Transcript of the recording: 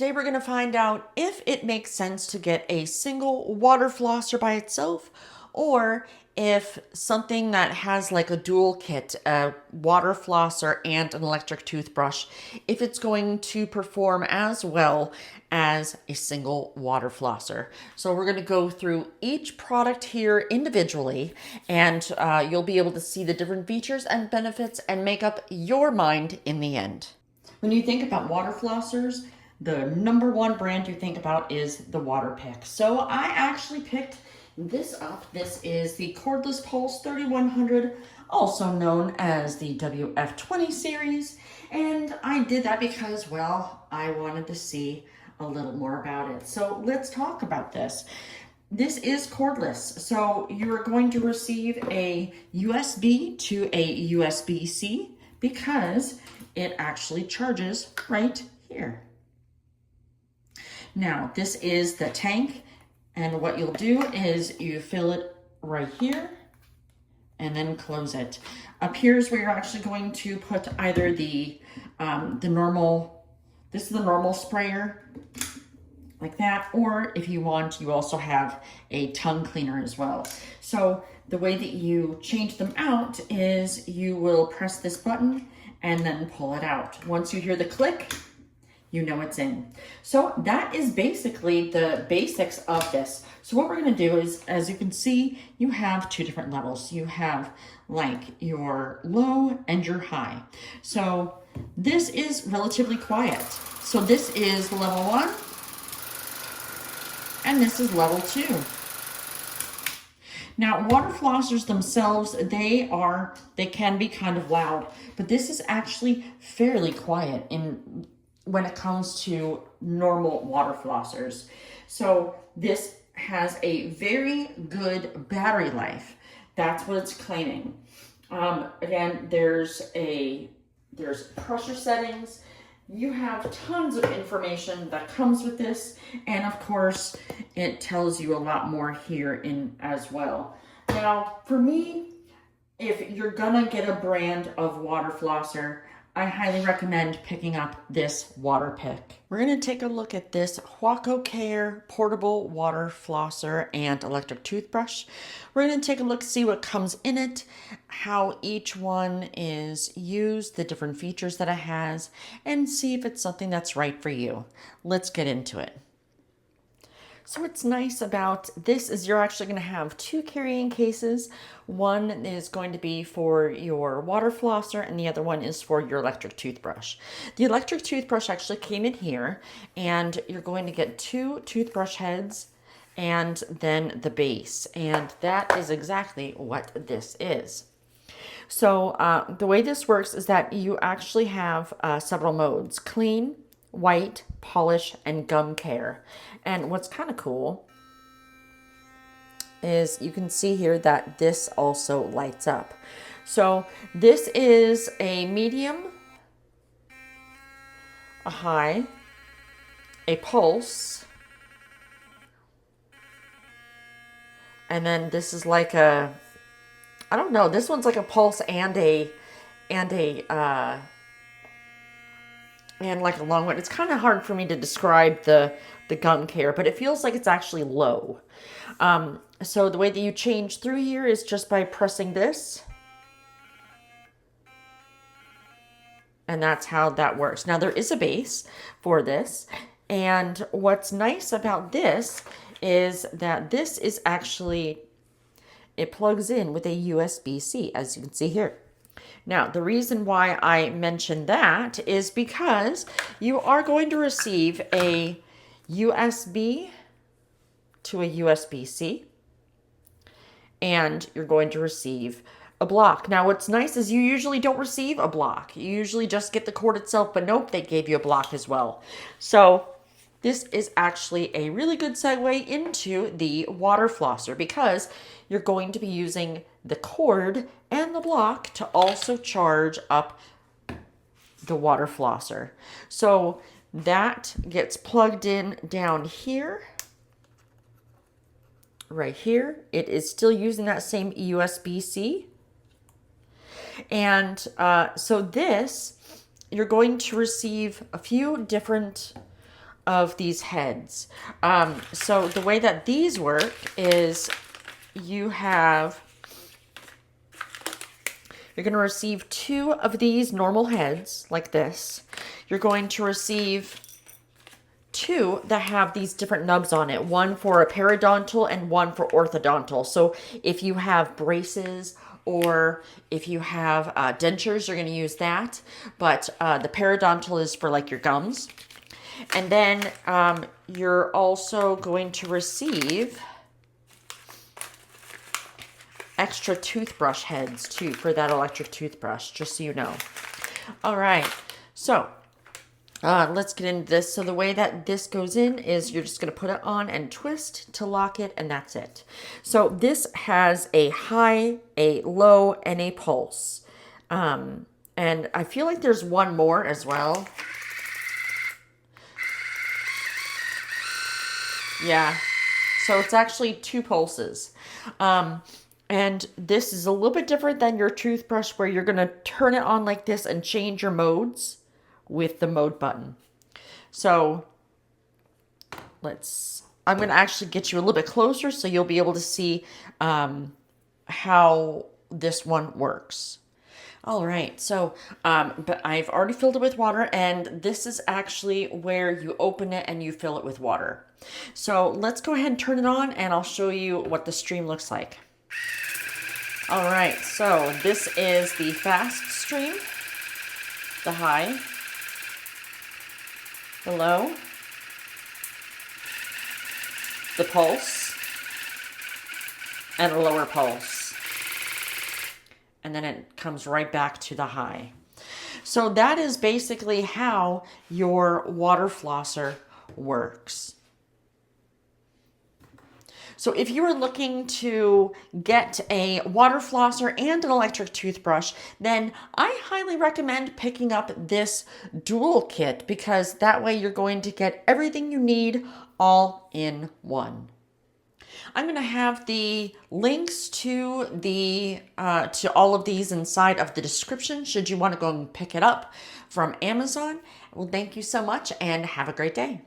Today we're going to find out if it makes sense to get a single water flosser by itself, or if something that has like a dual kit, a water flosser and an electric toothbrush, if it's going to perform as well as a single water flosser. So we're going to go through each product here individually, and you'll be able to see the different features and benefits and make up your mind in the end. When you think about water flossers, the number one brand you think about is the Waterpik. So I actually picked this up. This is the Cordless Pulse 3100, also known as the WF20 series. And I did that because, well, I wanted to see a little more about it. So let's talk about this. This is cordless, so you're going to receive a USB to a USB-C because it actually charges right here. Now, this is the tank, and what you'll do is you fill it right here and then close it. Up here is where you're actually going to put either the normal, this is the normal sprayer, like that, or if you want, you also have a tongue cleaner as well. So the way that you change them out is you will press this button and then pull it out. Once you hear the click, you know it's in. So that is basically the basics of this. So what we're gonna do is, as you can see, you have two different levels. You have like your low and your high. So this is relatively quiet. So this is level 1, and this is level 2. Now, water flossers themselves, they can be kind of loud, but this is actually fairly quiet when it comes to normal water flossers. So this has a very good battery life. That's what it's claiming. Again, there's pressure settings. You have tons of information that comes with this, and of course, it tells you a lot more here in as well. Now, for me, if you're gonna get a brand of water flosser, I highly recommend picking up this Waterpik. We're going to take a look at this HUACO CARE portable water flosser and electric toothbrush. We're going to take a look, see what comes in it, how each one is used, the different features that it has, and see if it's something that's right for you. Let's get into it. So what's nice about this is you're actually going to have two carrying cases. One is going to be for your water flosser and the other one is for your electric toothbrush. The electric toothbrush actually came in here, and you're going to get two toothbrush heads and then the base. And that is exactly what this is. So the way this works is that you actually have several modes: clean, white, polish, and gum care. And what's kind of cool is you can see here that this also lights up. So this is a medium, a high, a pulse, and then this is like a, I don't know, this one's like a pulse and like a long one. It's kind of hard for me to describe the gum care, but it feels like it's actually low. So the way that you change through here is just by pressing this. And that's how that works. Now there is a base for this. And what's nice about this is that this is actually, it plugs in with a USB-C, as you can see here. Now, the reason why I mentioned that is because you are going to receive a USB to a USB-C, and you're going to receive a block. Now, what's nice is you usually don't receive a block. You usually just get the cord itself, but nope, they gave you a block as well. So this is actually a really good segue into the water flosser, because you're going to be using the cord and the block to also charge up the water flosser. So that gets plugged in down here, right here. It is still using that same USB-C. And so this, you're going to receive a few different of these heads. So the way that these work is you're going to receive 2 of these normal heads like this. You're going to receive 2 that have these different nubs on it, one for a periodontal and one for orthodontal. So if you have braces or if you have dentures, you're going to use that. But the periodontal is for like your gums. And then you're also going to receive extra toothbrush heads too for that electric toothbrush, just so you know. All right, so let's get into this. So the way that this goes in is you're just going to put it on and twist to lock it, and that's it. So this has a high, a low, and a pulse. And I feel like there's one more as well. Yeah, so it's actually 2 pulses. And this is a little bit different than your toothbrush where you're going to turn it on like this and change your modes with the mode button. So I'm going to actually get you a little bit closer so you'll be able to see how this one works. All right, so, but I've already filled it with water, and this is actually where you open it and you fill it with water. So let's go ahead and turn it on, and I'll show you what the stream looks like. All right, so this is the fast stream, the high, the low, the pulse, and a lower pulse. And then it comes right back to the high. So that is basically how your water flosser works. So if you are looking to get a water flosser and an electric toothbrush, then I highly recommend picking up this dual kit, because that way you're going to get everything you need all in one. I'm going to have the links to all of these inside of the description should you want to go and pick it up from Amazon. Well, thank you so much and have a great day.